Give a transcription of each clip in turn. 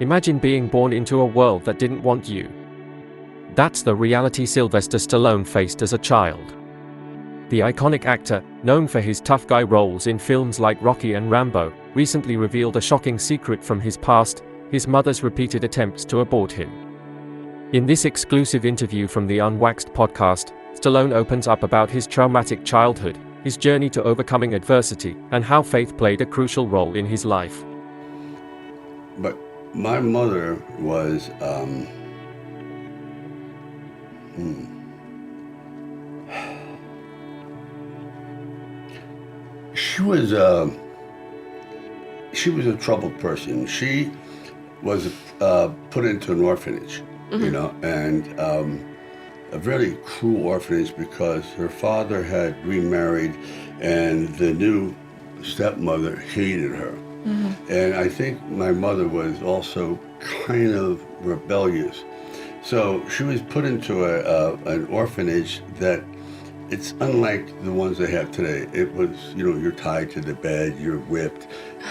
Imagine being born into a world that didn't want you. That's the reality Sylvester Stallone faced as a child. The iconic actor, known for his tough guy roles in films like Rocky and Rambo, recently revealed a shocking secret from his past: his mother's repeated attempts to abort him. In this exclusive interview from the Unwaxed podcast, Stallone opens up about his traumatic childhood, his journey to overcoming adversity, and how faith played a crucial role in his life. But my mother was, she was a troubled person. She was put into an orphanage, you know, and a very cruel orphanage because her father had remarried and the new stepmother hated her. And I think my mother was also kind of rebellious. So she was put into an orphanage that it's unlike the ones they have today. It was, you know, you're tied to the bed, you're whipped,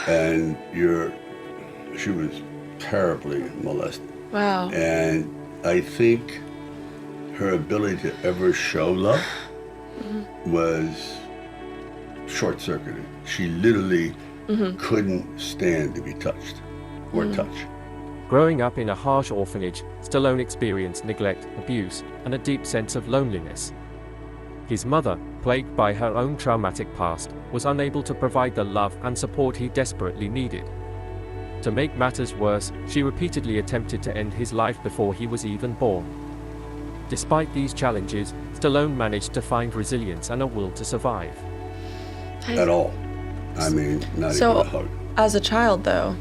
and she was terribly molested. Wow. And I think her ability to ever show love was short-circuited. She literally couldn't stand to be touched or touch. Growing up in a harsh orphanage, Stallone experienced neglect, abuse, and a deep sense of loneliness. His mother, plagued by her own traumatic past, was unable to provide the love and support he desperately needed. To make matters worse, she repeatedly attempted to end his life before he was even born. Despite these challenges, Stallone managed to find resilience and a will to survive. At all. I mean, not even a hug. As a child, though,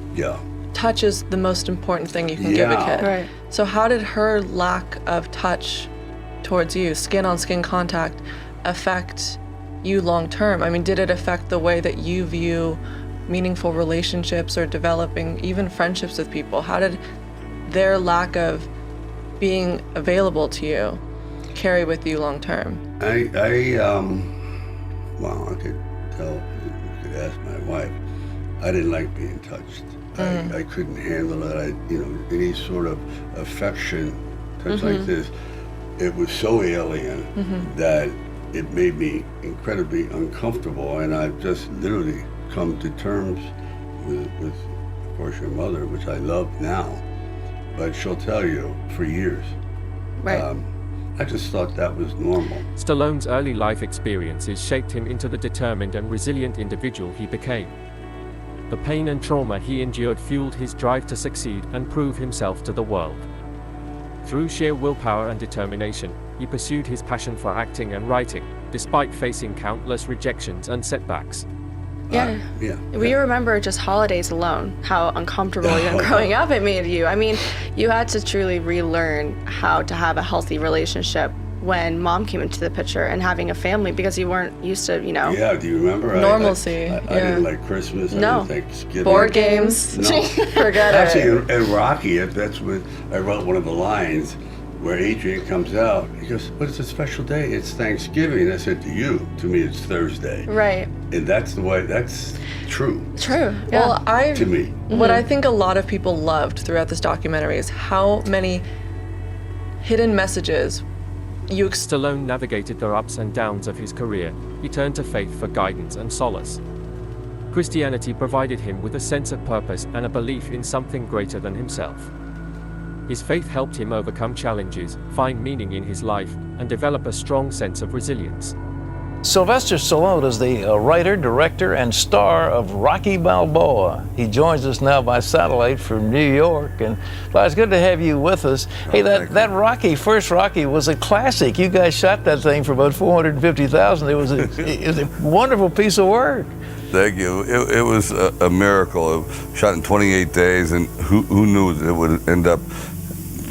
touch is the most important thing you can give a kid. Right. So how did her lack of touch towards you, skin-on-skin contact, affect you long-term? I mean, did it affect the way that you view meaningful relationships or developing even friendships with people? How did their lack of being available to you carry with you long-term? Well, I could tell, you could ask my wife, I didn't like being touched. I couldn't handle it. Any sort of affection, touch like this, it was so alien that it made me incredibly uncomfortable. And I've just literally come to terms with, of course, your mother, which I love now, but she'll tell you for years. Right. I just thought that was normal. Stallone's early life experiences shaped him into the determined and resilient individual he became. The pain and trauma he endured fueled his drive to succeed and prove himself to the world. Through sheer willpower and determination, he pursued his passion for acting and writing, despite facing countless rejections and setbacks. We remember just holidays alone, how uncomfortable even growing up it made you. I mean, you had to truly relearn how to have a healthy relationship when mom came into the picture and having a family, because you weren't used to, Yeah, do you remember? Normalcy. I didn't like Christmas. No. I didn't Thanksgiving. Board games. No. Forget Actually, in Rocky, that's when I wrote one of the lines where Adrian comes out. He goes, "But it's a special day. It's Thanksgiving." I said, to me, it's Thursday. Right. And that's the way. That's true. True. Well, To me. What I think a lot of people loved throughout this documentary is how many hidden messages Stallone navigated the ups and downs of his career. He turned to faith for guidance and solace. Christianity provided him with a sense of purpose and a belief in something greater than himself. His faith helped him overcome challenges, find meaning in his life, and develop a strong sense of resilience. Sylvester Stallone is the writer, director, and star of Rocky Balboa. He joins us now by satellite from New York. And well, it's good to have you with us. Hey, that Rocky, first Rocky, was a classic. You guys shot that thing for about $450,000. It was a wonderful piece of work. Thank you. It was a miracle. It shot in 28 days, and who knew it would end up,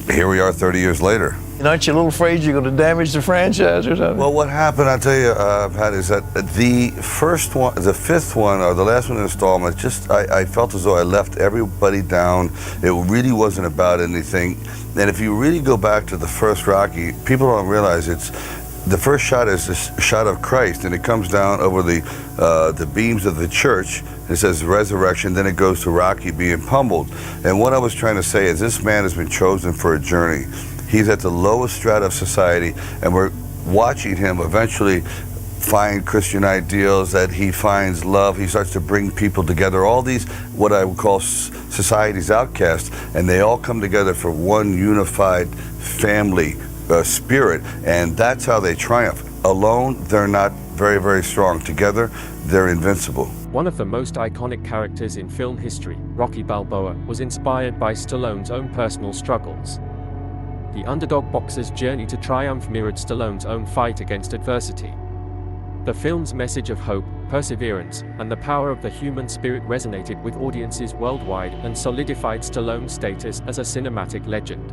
here we are 30 years later. And aren't you a little afraid you're going to damage the franchise or something? Well, what happened, I'll tell you, Pat, is that the first one, the fifth one, or the last one installment, I felt as though I left everybody down. It really wasn't about anything. And if you really go back to the first Rocky, people don't realize the first shot is this shot of Christ, and it comes down over the beams of the church, It says resurrection, then it goes to Rocky being pummeled. And what I was trying to say is this man has been chosen for a journey. He's at the lowest strata of society, and we're watching him eventually find Christian ideals, that he finds love, he starts to bring people together, all these what I would call society's outcasts, and they all come together for one unified family spirit, and that's how they triumph. Alone, they're not very, very strong. Together, they're invincible. One of the most iconic characters in film history, Rocky Balboa, was inspired by Stallone's own personal struggles. The underdog boxer's journey to triumph mirrored Stallone's own fight against adversity. The film's message of hope, perseverance, and the power of the human spirit resonated with audiences worldwide and solidified Stallone's status as a cinematic legend.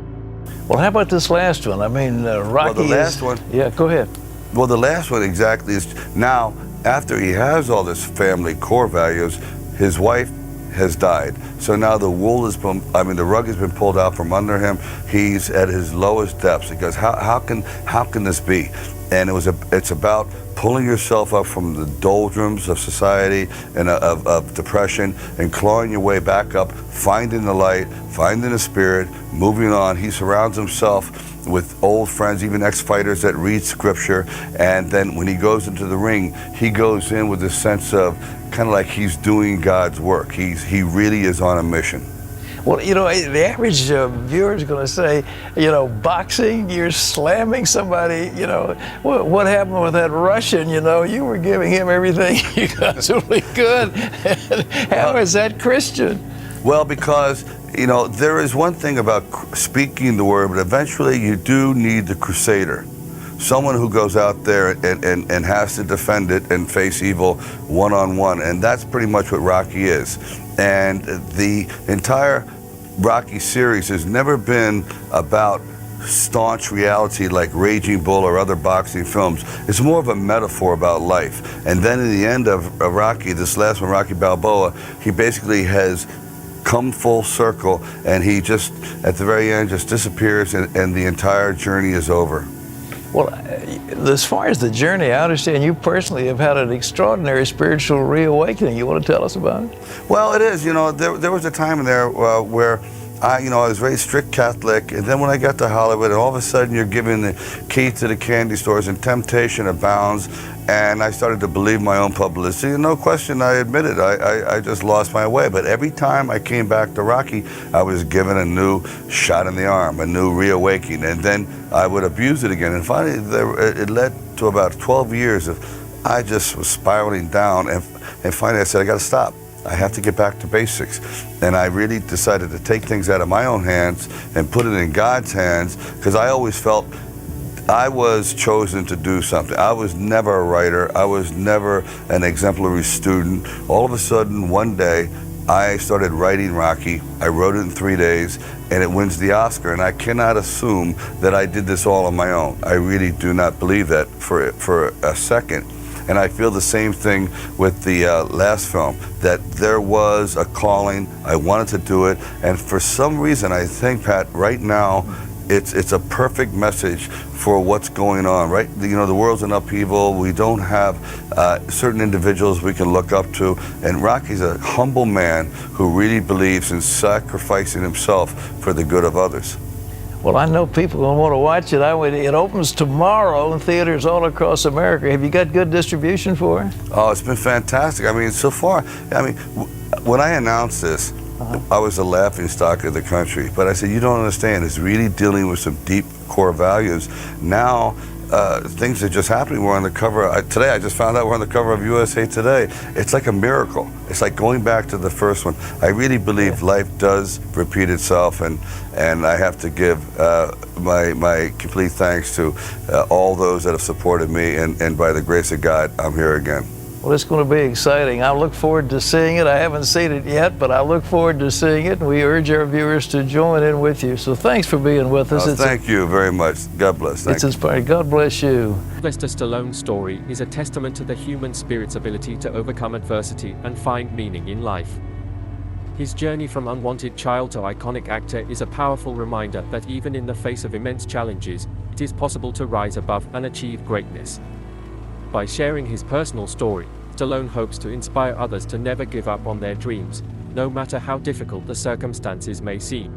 Well, how about this last one? I mean, Rocky Well, the last one. Yeah, go ahead. Well, the last one exactly is now, after he has all this family core values, his wife has died. So now the rug has been pulled out from under him. He's at his lowest depths. He goes, how can this be? And it's about pulling yourself up from the doldrums of society and of depression and clawing your way back up, finding the light, finding the spirit, moving on. He surrounds himself with old friends, even ex-fighters that read scripture, and then when he goes into the ring, he goes in with a sense of kind of like he's doing God's work. He really is on a mission. Well, you know, the average viewer is going to say, you know, boxing, you're slamming somebody, you know, what happened with that Russian, you know, you were giving him everything you possibly could. How is that Christian? Well, because, you know, there is one thing about speaking the word, but eventually you do need the crusader. Someone who goes out there and has to defend it and face evil one-on-one, and that's pretty much what Rocky is. And the entire Rocky series has never been about staunch reality like Raging Bull or other boxing films. It's more of a metaphor about life. And then in the end of Rocky, this last one, Rocky Balboa, he basically has come full circle, and he just, at the very end, just disappears, and the entire journey is over. Well, as far as the journey, I understand you personally have had an extraordinary spiritual reawakening. You want to tell us about it? Well, it is. You know, there was a time in there where I was very strict Catholic, and then when I got to Hollywood, and all of a sudden you're given the key to the candy stores, and temptation abounds, and I started to believe my own publicity. And no question, I admit it, I just lost my way. But every time I came back to Rocky, I was given a new shot in the arm, a new reawakening, and then I would abuse it again. And finally, it led to about 12 years of I just was spiraling down, and finally I said, I got to stop. I have to get back to basics. And I really decided to take things out of my own hands and put it in God's hands, because I always felt I was chosen to do something. I was never a writer. I was never an exemplary student. All of a sudden, one day, I started writing Rocky. I wrote it in 3 days, and it wins the Oscar. And I cannot assume that I did this all on my own. I really do not believe that for a second. And I feel the same thing with the last film, that there was a calling, I wanted to do it, and for some reason I think, Pat, right now it's a perfect message for what's going on, right? You know, the world's in upheaval, we don't have certain individuals we can look up to, and Rocky's a humble man who really believes in sacrificing himself for the good of others. Well, I know people will want to watch it. It opens tomorrow in theaters all across America. Have you got good distribution for it? Oh, it's been fantastic. I mean, so far, when I announced this, I was the laughingstock of the country. But I said, you don't understand. It's really dealing with some deep core values. Now, things are just happening. We're on the cover. Today, I just found out we're on the cover of USA Today. It's like a miracle. It's like going back to the first one. I really believe life does repeat itself, and I have to give my complete thanks to all those that have supported me, and by the grace of God, I'm here again. Well, it's going to be exciting. I look forward to seeing it. I haven't seen it yet, but I look forward to seeing it, and we urge our viewers to join in with you. So thanks for being with us. Thank you very much. God bless. It's inspiring. God bless you. Sylvester Stallone's story is a testament to the human spirit's ability to overcome adversity and find meaning in life. His journey from unwanted child to iconic actor is a powerful reminder that even in the face of immense challenges, it is possible to rise above and achieve greatness. By sharing his personal story, Stallone hopes to inspire others to never give up on their dreams, no matter how difficult the circumstances may seem.